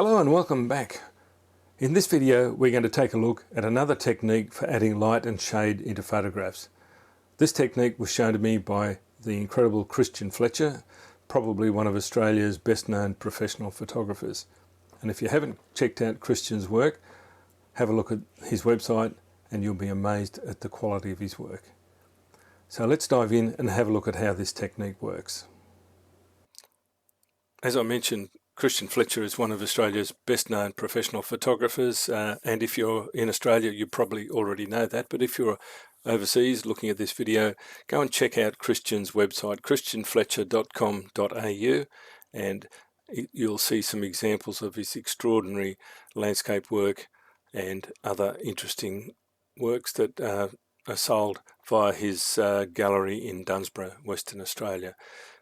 Hello and welcome back. In this video we're going to take a look at another technique for adding light and shade into photographs. This technique was shown to me by the incredible Christian Fletcher, probably one of Australia's best known professional photographers. And if you haven't checked out Christian's work, have a look at his website and you'll be amazed at the quality of his work. So let's dive in and have a look at how this technique works. As I mentioned, Christian Fletcher is one of Australia's best known professional photographers, and if you're in Australia you probably already know that, but if you're overseas looking at this video, go and check out Christian's website, christianfletcher.com.au, and you'll see some examples of his extraordinary landscape work and other interesting works that are sold via his gallery in Dunsborough, Western Australia.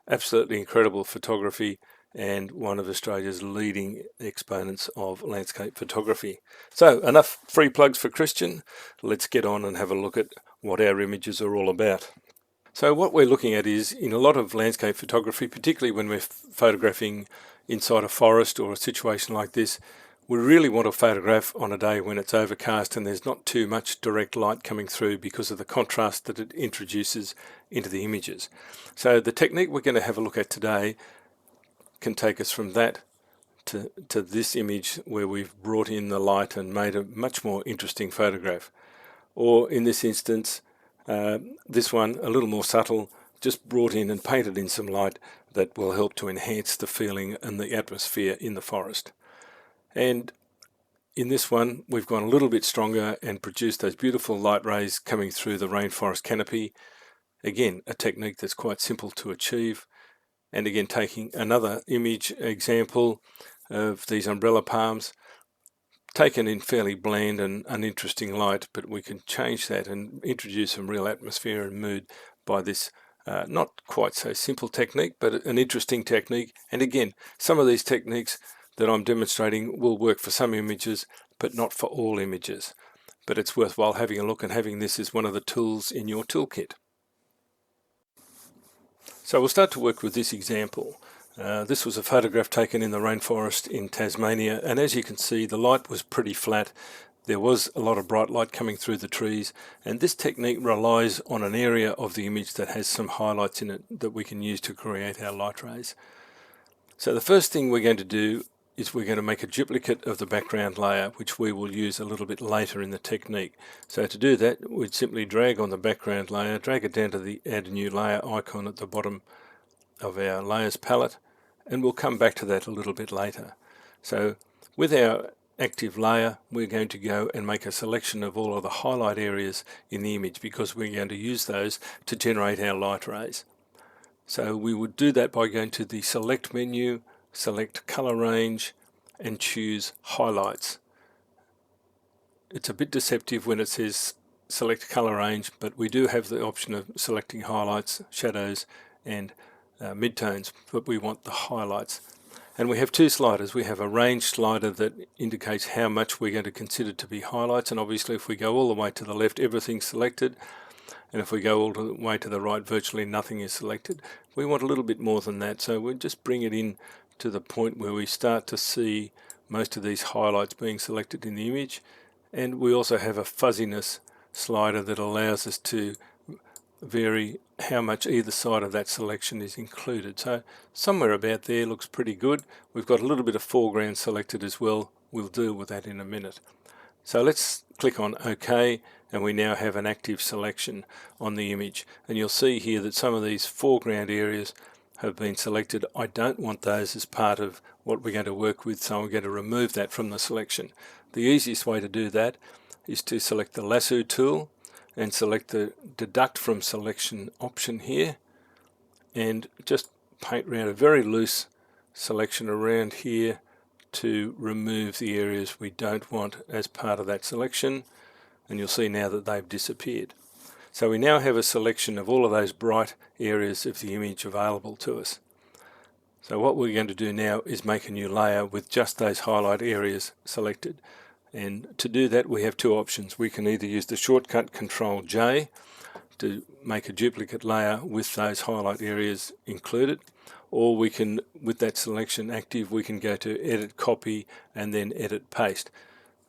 Absolutely incredible photography and one of Australia's leading exponents of landscape photography. So enough free plugs for Christian. Let's get on and have a look at what our images are all about. So what we're looking at is, in a lot of landscape photography, particularly when we're photographing inside a forest or a situation like this, we really want to photograph on a day when it's overcast and there's not too much direct light coming through because of the contrast that it introduces into the images. So the technique we're going to have a look at today can take us from that to this image where we've brought in the light and made a much more interesting photograph. Or in this instance, this one a little more subtle, just brought in and painted in some light that will help to enhance the feeling and the atmosphere in the forest. And in this one we've gone a little bit stronger and produced those beautiful light rays coming through the rainforest canopy. Again, a technique that's quite simple to achieve. And again, taking another image example of these umbrella palms, taken in fairly bland and uninteresting light, but we can change that and introduce some real atmosphere and mood by this not quite so simple technique, but an interesting technique. And again, some of these techniques that I'm demonstrating will work for some images, but not for all images. But it's worthwhile having a look and having this as one of the tools in your toolkit. So we'll start to work with this example. This was a photograph taken in the rainforest in Tasmania, and as you can see the light was pretty flat. There was a lot of bright light coming through the trees, and this technique relies on an area of the image that has some highlights in it that we can use to create our light rays. So the first thing we're going to do is we're going to make a duplicate of the background layer, which we will use a little bit later in the technique. So to do that, we'd simply drag on the background layer, drag it down to the add a new layer icon at the bottom of our layers palette, and we'll come back to that a little bit later. So with our active layer, we're going to go and make a selection of all of the highlight areas in the image, because we're going to use those to generate our light rays. So we would do that by going to the select menu, select color range, and choose highlights. It's a bit deceptive when it says select color range, but we do have the option of selecting highlights, shadows, and midtones, but we want the highlights. And we have two sliders. We have a range slider that indicates how much we're going to consider to be highlights, and obviously if we go all the way to the left, everything's selected, and if we go all the way to the right, virtually nothing is selected. We want a little bit more than that, so we'll just bring it in to the point where we start to see most of these highlights being selected in the image. And we also have a fuzziness slider that allows us to vary how much either side of that selection is included. So somewhere about there looks pretty good. We've got a little bit of foreground selected as well. We'll deal with that in a minute. So let's click on OK, and we now have an active selection on the image. And you'll see here that some of these foreground areas have been selected. I don't want those as part of what we're going to work with, so I'm going to remove that from the selection. The easiest way to do that is to select the lasso tool and select the deduct from selection option here, and just paint around a very loose selection around here to remove the areas we don't want as part of that selection, and you'll see now that they've disappeared. So we now have a selection of all of those bright areas of the image available to us. So what we're going to do now is make a new layer with just those highlight areas selected. And to do that we have two options. We can either use the shortcut Control J to make a duplicate layer with those highlight areas included, or we can, with that selection active, we can go to edit copy and then edit paste.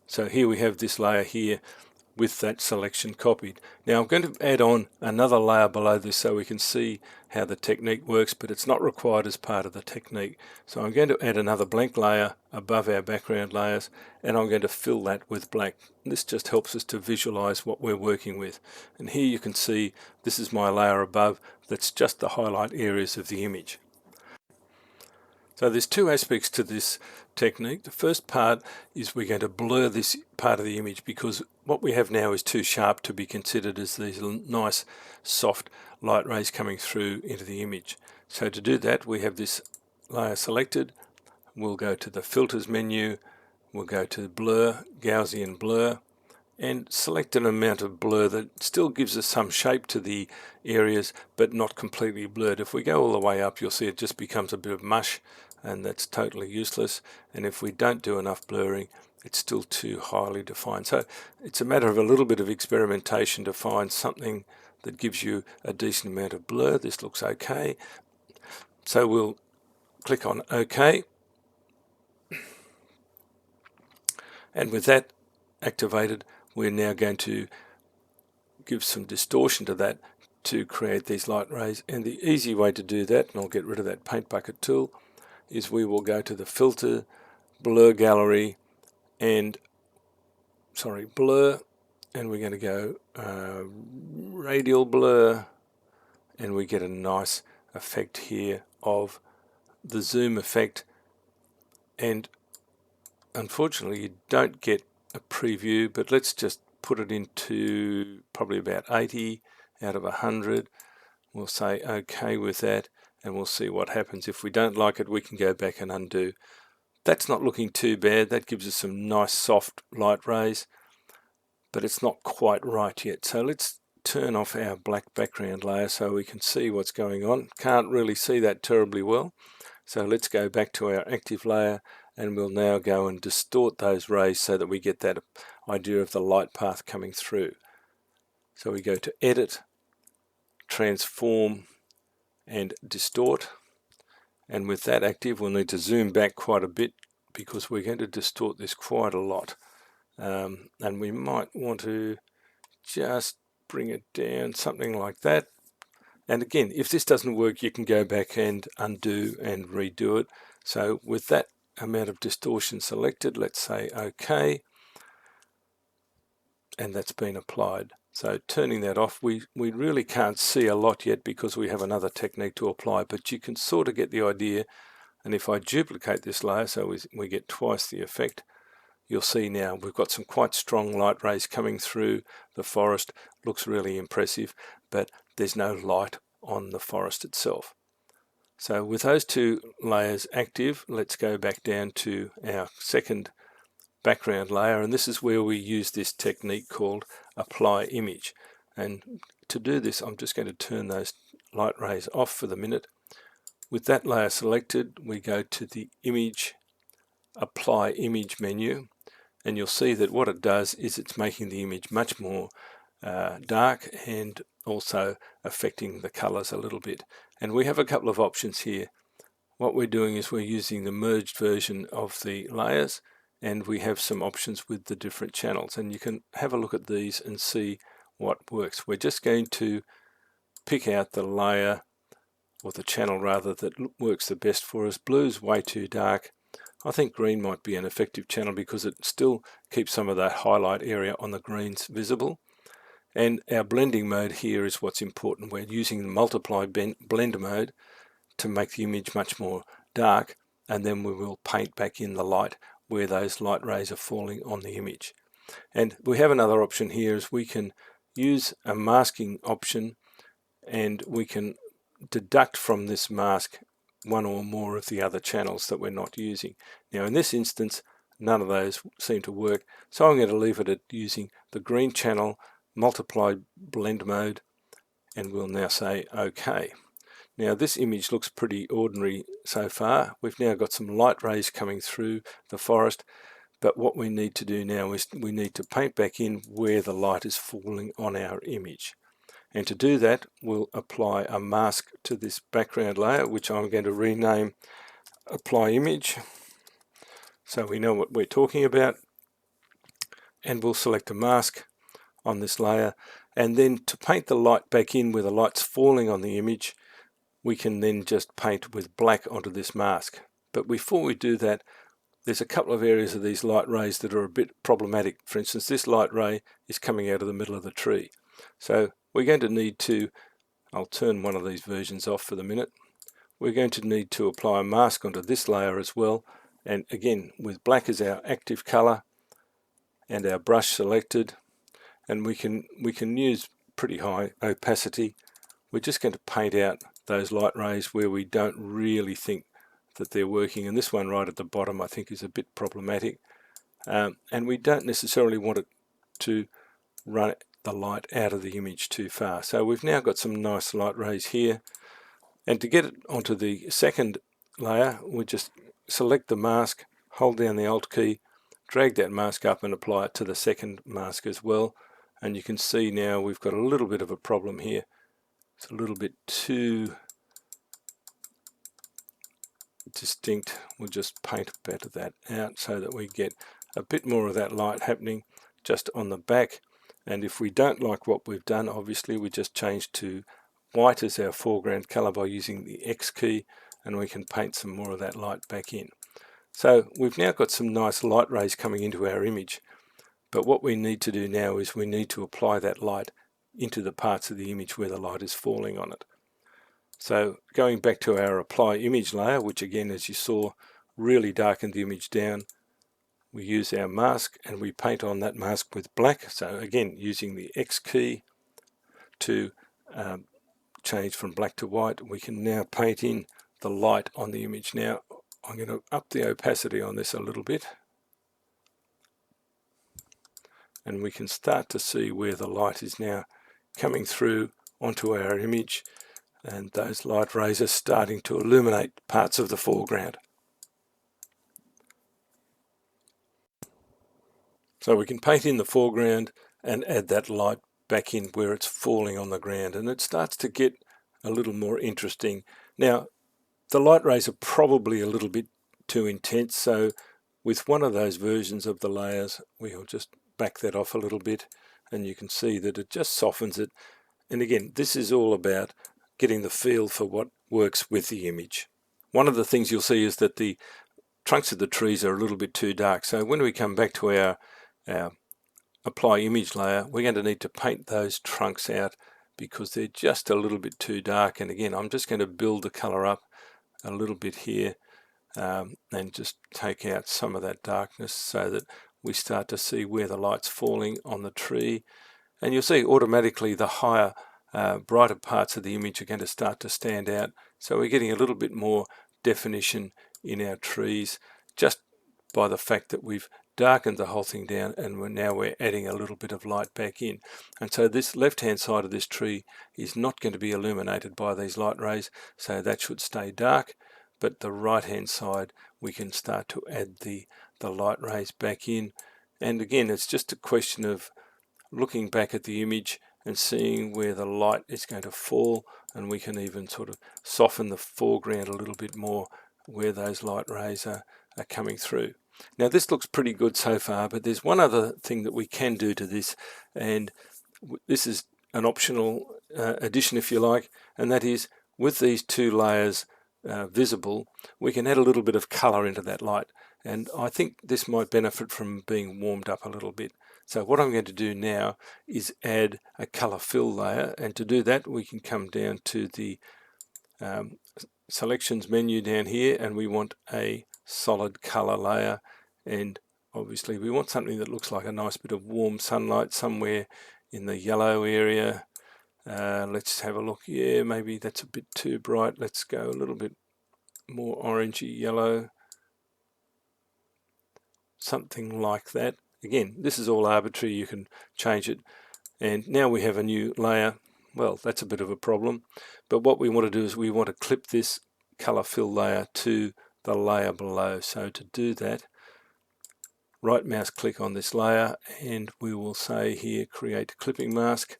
So here we have this layer here with that selection copied. Now I'm going to add on another layer below this so we can see how the technique works, but it's not required as part of the technique. So I'm going to add another blank layer above our background layers, and I'm going to fill that with black. This just helps us to visualize what we're working with. And here you can see this is my layer above that's just the highlight areas of the image. So there's two aspects to this technique. The first part is we're going to blur this part of the image because what we have now is too sharp to be considered as these nice soft light rays coming through into the image. So to do that, we have this layer selected. We'll go to the filters menu, we'll go to blur, Gaussian blur, and select an amount of blur that still gives us some shape to the areas but not completely blurred. If we go all the way up, you'll see it just becomes a bit of mush, and that's totally useless. And if we don't do enough blurring, it's still too highly defined. So it's a matter of a little bit of experimentation to find something that gives you a decent amount of blur. This looks okay, so we'll click on OK, and with that activated, we're now going to give some distortion to that to create these light rays. And the easy way to do that, and I'll get rid of that paint bucket tool, is we will go to the filter, blur gallery, and blur, and we're going to go radial blur, and we get a nice effect here of the zoom effect. And unfortunately you don't get a preview, but let's just put it into probably about 80 out of 100. We'll say OK with that, and we'll see what happens. If we don't like it, we can go back and undo. That's not looking too bad. That gives us some nice soft light rays, but it's not quite right yet. So let's turn off our black background layer so we can see what's going on. Can't really see that terribly well. So let's go back to our active layer, and we'll now go and distort those rays so that we get that idea of the light path coming through. So we go to Edit, Transform, and Distort. And with that active, we'll need to zoom back quite a bit because we're going to distort this quite a lot. And we might want to just bring it down, something like that. And again, if this doesn't work, you can go back and undo and redo it. So with that amount of distortion selected, let's say OK, and that's been applied. So turning that off, we really can't see a lot yet because we have another technique to apply, but you can sort of get the idea. And if I duplicate this layer so we get twice the effect, you'll see now we've got some quite strong light rays coming through the forest. Looks really impressive, but there's no light on the forest itself. So with those two layers active, let's go back down to our second background layer, and this is where we use this technique called apply image. And to do this, I'm just going to turn those light rays off for the minute. With that layer selected, we go to the image, apply image menu, and you'll see that what it does is it's making the image much more dark and also affecting the colors a little bit. And we have a couple of options here. What we're doing is we're using the merged version of the layers, and we have some options with the different channels, and you can have a look at these and see what works. We're just going to pick out the layer, or the channel rather, that works the best for us. Blue's way too dark. I think green might be an effective channel because it still keeps some of that highlight area on the greens visible. And our blending mode here is what's important. We're using the multiply blend mode to make the image much more dark, and then we will paint back in the light where those light rays are falling on the image. And we have another option here, is we can use a masking option, and we can deduct from this mask one or more of the other channels that we're not using. Now in this instance, none of those seem to work, so I'm going to leave it at using the green channel, multiply blend mode, and we'll now say OK. Now this image looks pretty ordinary so far. We've now got some light rays coming through the forest, but what we need to do now is we need to paint back in where the light is falling on our image. And to do that, we'll apply a mask to this background layer, which I'm going to rename Apply Image, so we know what we're talking about. And we'll select a mask on this layer, and then to paint the light back in where the light's falling on the image, we can then just paint with black onto this mask. But before we do that, there's a couple of areas of these light rays that are a bit problematic. For instance, this light ray is coming out of the middle of the tree. So we're going to need to, I'll turn one of these versions off for the minute. We're going to need to apply a mask onto this layer as well. And again, with black as our active color and our brush selected, and we can use pretty high opacity. We're just going to paint out those light rays where we don't really think that they're working, and this one right at the bottom I think is a bit problematic, and we don't necessarily want it to run the light out of the image too far. So we've now got some nice light rays here, and to get it onto the second layer, we just select the mask, hold down the Alt key, drag that mask up and apply it to the second mask as well. And you can see now we've got a little bit of a problem here. It's a little bit too distinct. We'll just paint a bit of that out so that we get a bit more of that light happening just on the back. And if we don't like what we've done, obviously we just change to white as our foreground color by using the X key, and we can paint some more of that light back in. So we've now got some nice light rays coming into our image. But what we need to do now is we need to apply that light into the parts of the image where the light is falling on it. So going back to our Apply Image layer, which again, as you saw, really darkened the image down, we use our mask and we paint on that mask with black. So again, using the X key to change from black to white, we can now paint in the light on the image. Now I'm going to up the opacity on this a little bit, and we can start to see where the light is now coming through onto our image, and those light rays are starting to illuminate parts of the foreground. So we can paint in the foreground and add that light back in where it's falling on the ground, and it starts to get a little more interesting. Now the light rays are probably a little bit too intense, so with one of those versions of the layers we'll just back that off a little bit, and you can see that it just softens it. And again, this is all about getting the feel for what works with the image. One of the things you'll see is that the trunks of the trees are a little bit too dark, so when we come back to our Apply Image layer, we're going to need to paint those trunks out because they're just a little bit too dark. And again, I'm just going to build the color up a little bit here, and just take out some of that darkness so that we start to see where the light's falling on the tree. And you'll see automatically the higher, brighter parts of the image are going to start to stand out. So we're getting a little bit more definition in our trees just by the fact that we've darkened the whole thing down, and we're adding a little bit of light back in. And so this left-hand side of this tree is not going to be illuminated by these light rays, so that should stay dark. But the right-hand side, we can start to add the light rays back in. And again, it's just a question of looking back at the image and seeing where the light is going to fall, and we can even sort of soften the foreground a little bit more where those light rays are coming through. Now this looks pretty good so far, but there's one other thing that we can do to this, and this is an optional addition if you like, and that is with these two layers visible, we can add a little bit of color into that light, and I think this might benefit from being warmed up a little bit. So what I'm going to do now is add a color fill layer, and to do that we can come down to the selections menu down here, and we want a solid color layer, and obviously we want something that looks like a nice bit of warm sunlight somewhere in the yellow area. Let's have a look. Yeah, maybe that's a bit too bright. Let's go a little bit more orangey yellow, something like that. Again, this is all arbitrary, you can change it. And now we have a new layer. Well, that's a bit of a problem, but what we want to do is we want to clip this color fill layer to the layer below. So to do that, right mouse click on this layer, and we will say here create clipping mask,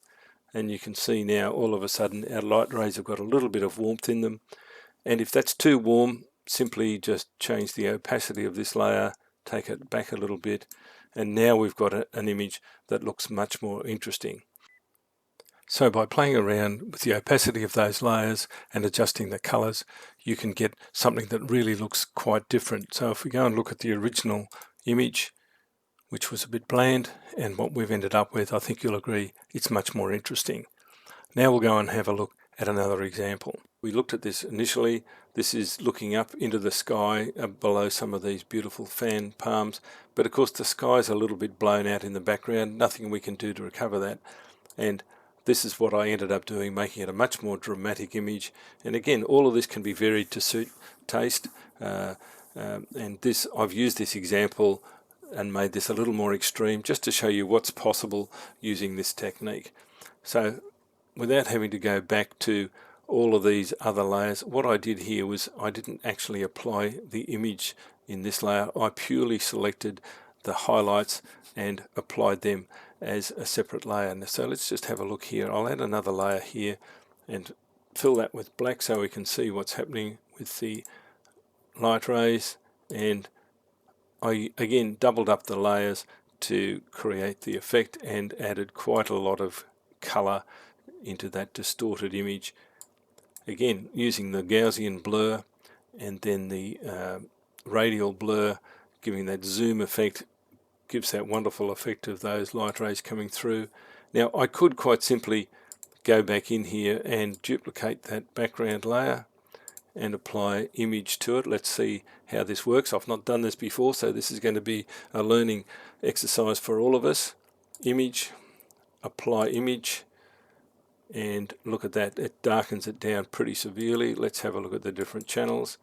and you can see now all of a sudden our light rays have got a little bit of warmth in them. And if that's too warm, simply just change the opacity of this layer, take it back a little bit, and now we've got an image that looks much more interesting. So by playing around with the opacity of those layers and adjusting the colors, you can get something that really looks quite different. So if we go and look at the original image, which was a bit bland, and what we've ended up with, I think you'll agree it's much more interesting. Now we'll go and have a look at another example. We looked at this initially. This is looking up into the sky below some of these beautiful fan palms, but of course the sky's a little bit blown out in the background, nothing we can do to recover that. And this is what I ended up doing, making it a much more dramatic image. And again, all of this can be varied to suit taste. And this, I've used this example and made this a little more extreme just to show you what's possible using this technique. So without having to go back to all of these other layers, what I did here was I didn't actually apply the image in this layer. I purely selected the highlights and applied them as a separate layer. So let's just have a look here. I'll add another layer here and fill that with black so we can see what's happening with the light rays, and I again doubled up the layers to create the effect and added quite a lot of color into that distorted image. Again, using the Gaussian blur and then the radial blur, giving that zoom effect, gives that wonderful effect of those light rays coming through. Now I could quite simply go back in here and duplicate that background layer and apply image to it. Let's see how this works. I've not done this before, so this is going to be a learning exercise for all of us. Image, apply image, and look at that, it darkens it down pretty severely. Let's have a look at the different channels.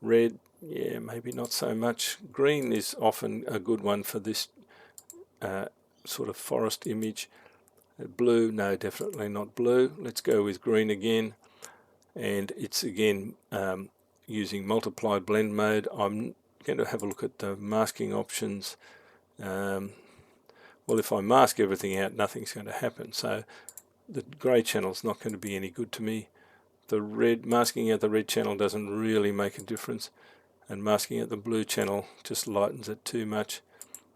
Red, yeah, maybe not so much. Green is often a good one for this sort of forest image. Blue, no, definitely not blue. Let's go with green again, and it's again using multiply blend mode. I'm going to have a look at the masking options. Well, if I mask everything out, nothing's going to happen, so the grey channel is not going to be any good to me. The red, masking out the red channel doesn't really make a difference, and masking out the blue channel just lightens it too much.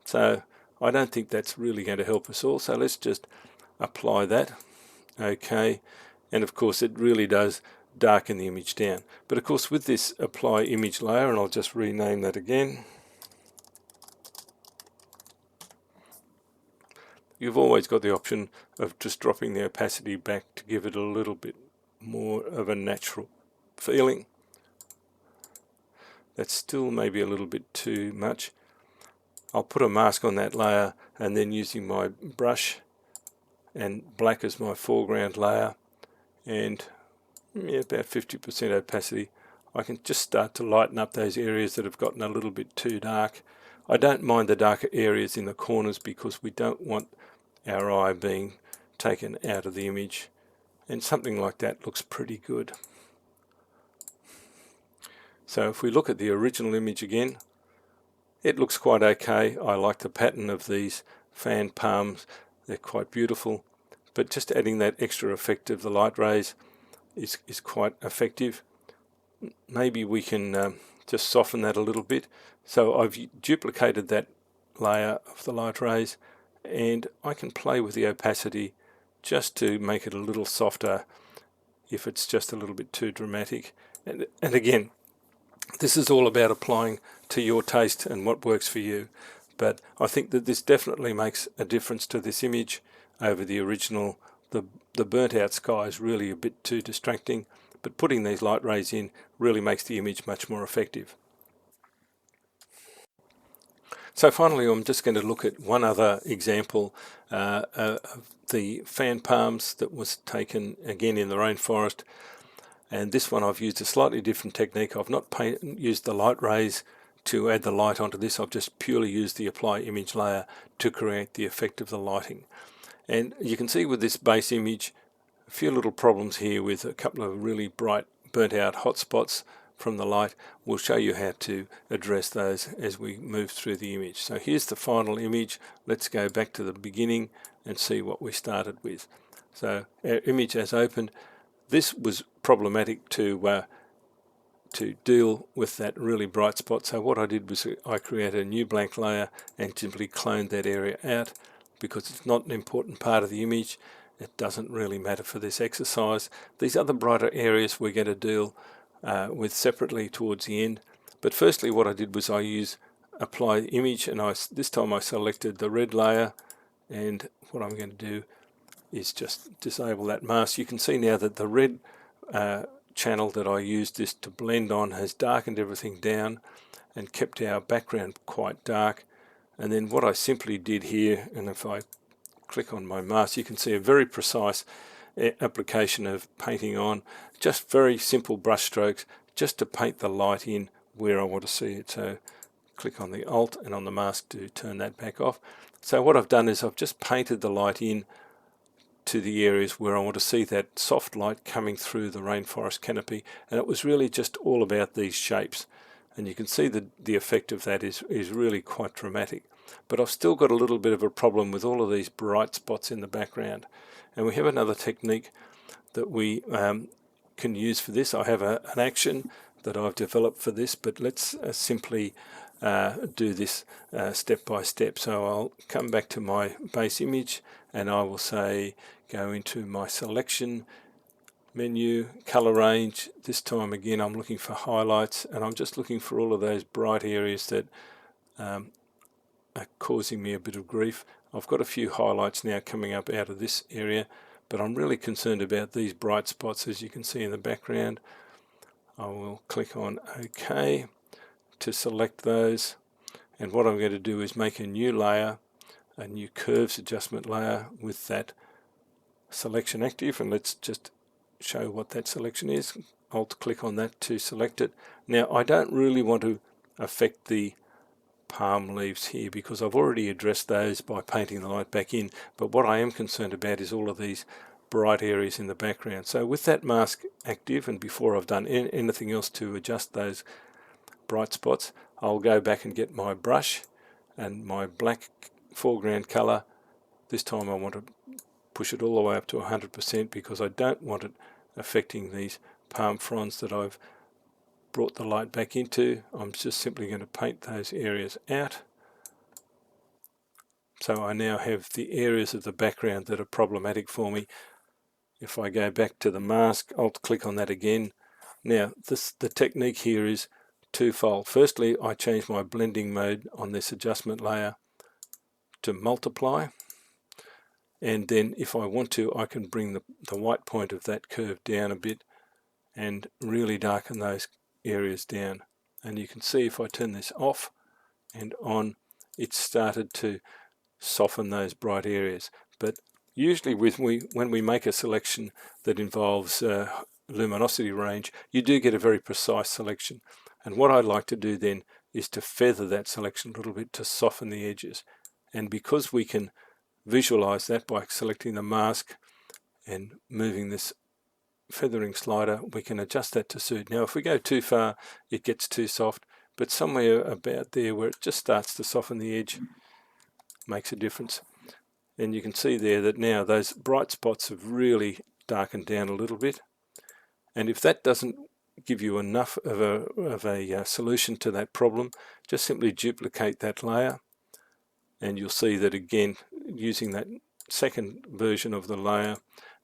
So I don't think that's really going to help us all, so let's just apply that. Okay, and of course it really does darken the image down. But of course with this apply image layer, and I'll just rename that again, you've always got the option of just dropping the opacity back to give it a little bit more of a natural feeling. That's still maybe a little bit too much. I'll put a mask on that layer, and then using my brush and black as my foreground layer, and about 50% opacity, I can just start to lighten up those areas that have gotten a little bit too dark. I don't mind the darker areas in the corners because we don't want our eye being taken out of the image, and something like that looks pretty good. So if we look at the original image again, it looks quite okay. I like the pattern of these fan palms, they're quite beautiful, but just adding that extra effect of the light rays is quite effective. Maybe we can just soften that a little bit. So I've duplicated that layer of the light rays, and I can play with the opacity just to make it a little softer if it's just a little bit too dramatic. And again, this is all about applying to your taste and what works for you. But I think that this definitely makes a difference to this image over the original. The burnt out sky is really a bit too distracting, but putting these light rays in really makes the image much more effective. So finally, I'm just going to look at one other example of the fan palms that was taken again in the rainforest. And this one I've used a slightly different technique. I've not used the light rays to add the light onto this. I've just purely used the apply image layer to create the effect of the lighting. And you can see with this base image, a few little problems here with a couple of really bright burnt out hot spots from the light. We'll show you how to address those as we move through the image. So here's the final image. Let's go back to the beginning and see what we started with. So our image as opened. This was problematic to deal with that really bright spot. So what I did was I created a new blank layer and simply cloned that area out, because it's not an important part of the image. It doesn't really matter for this exercise. These other brighter areas we're going to deal with separately towards the end. But firstly, what I did was I apply image, and this time I selected the red layer, and what I'm going to do is just disable that mask. You can see now that the red channel that I used this to blend on has darkened everything down and kept our background quite dark. And then what I simply did here, and if I click on my mask, you can see a very precise application of painting on, just very simple brush strokes just to paint the light in where I want to see it. So click on the Alt and on the mask to turn that back off. So what I've done is I've just painted the light in to the areas where I want to see that soft light coming through the rainforest canopy, and it was really just all about these shapes. And you can see the effect of that is really quite dramatic. But I've still got a little bit of a problem with all of these bright spots in the background. And we have another technique that we can use for this. I have an action that I've developed for this, but let's simply do this step by step. So I'll come back to my base image, and I will say go into my selection menu, color range. This time again I'm looking for highlights, and I'm just looking for all of those bright areas that are causing me a bit of grief. I've got a few highlights now coming up out of this area, but I'm really concerned about these bright spots, as you can see in the background. I will click on OK to select those, and what I'm going to do is make a new layer, a new curves adjustment layer with that selection active, and let's just show what that selection is. Alt click on that to select it. Now I don't really want to affect the palm leaves here because I've already addressed those by painting the light back in, but what I am concerned about is all of these bright areas in the background. So with that mask active, and before I've done anything else to adjust those bright spots, I'll go back and get my brush and my black foreground color. This time I want to push it all the way up to 100% because I don't want it affecting these palm fronds that I've brought the light back into. I'm just simply going to paint those areas out. So I now have the areas of the background that are problematic for me. If I go back to the mask, Alt click on that again. Now the technique here is twofold. Firstly, I change my blending mode on this adjustment layer to multiply, and then if I want to, I can bring the white point of that curve down a bit and really darken those areas down. And you can see if I turn this off and on, it's started to soften those bright areas. But usually when we make a selection that involves luminosity range, you do get a very precise selection. And what I'd like to do then is to feather that selection a little bit to soften the edges. And because we can visualize that by selecting the mask and moving this feathering slider, we can adjust that to suit. Now if we go too far, it gets too soft, but somewhere about there where it just starts to soften the edge makes a difference. And you can see there that now those bright spots have really darkened down a little bit. And if that doesn't give you enough of a solution to that problem, just simply duplicate that layer, and you'll see that again, using that second version of the layer,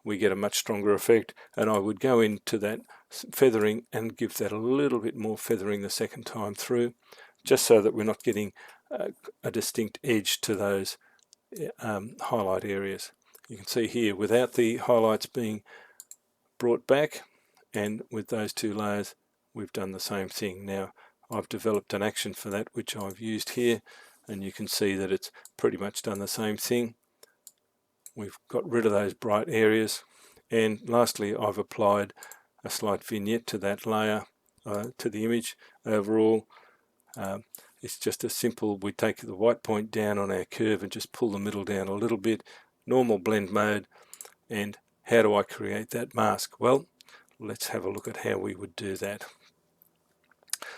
we get a much stronger effect. And I would go into that feathering and give that a little bit more feathering the second time through, just so that we're not getting a distinct edge to those highlight areas. You can see here, without the highlights being brought back, and with those two layers, we've done the same thing. Now I've developed an action for that, which I've used here, and you can see that it's pretty much done the same thing. We've got rid of those bright areas, and lastly I've applied a slight vignette to that layer, to the image. Overall, it's just a simple, we take the white point down on our curve and just pull the middle down a little bit, normal blend mode. And how do I create that mask? Well, let's have a look at how we would do that.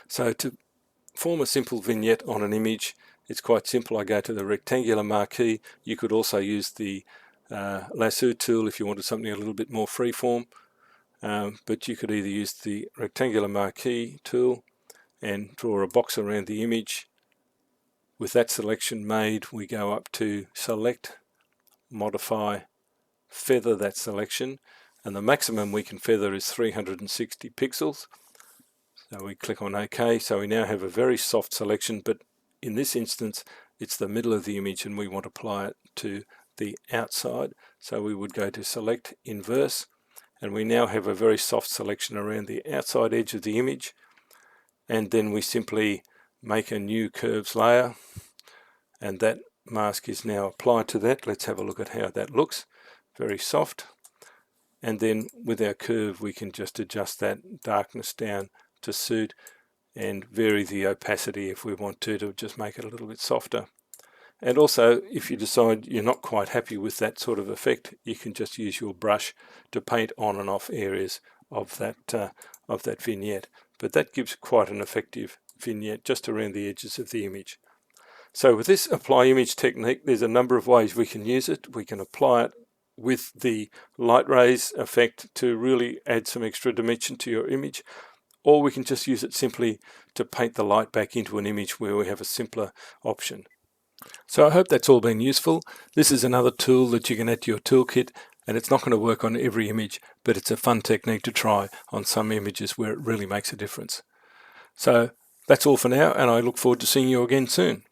So to form a simple vignette on an image, it's quite simple. I go to the rectangular marquee. You could also use the lasso tool if you wanted something a little bit more freeform. But you could either use the rectangular marquee tool and draw a box around the image. With that selection made, we go up to Select, Modify, Feather that selection, and the maximum we can feather is 360 pixels. So we click on OK. So we now have a very soft selection, but in this instance it's the middle of the image and we want to apply it to the outside. So we would go to Select, Inverse, and we now have a very soft selection around the outside edge of the image. And then we simply make a new curves layer, and that mask is now applied to that. Let's have a look at how that looks. Very soft. And then with our curve we can just adjust that darkness down to suit and vary the opacity if we want to just make it a little bit softer. And also, if you decide you're not quite happy with that sort of effect, you can just use your brush to paint on and off areas of that vignette. But that gives quite an effective vignette just around the edges of the image. So with this apply image technique, there's a number of ways we can use it. We can apply it with the light rays effect to really add some extra dimension to your image, or we can just use it simply to paint the light back into an image where we have a simpler option. So I hope that's all been useful. This is another tool that you can add to your toolkit, and it's not going to work on every image, but it's a fun technique to try on some images where it really makes a difference. So that's all for now, and I look forward to seeing you again soon.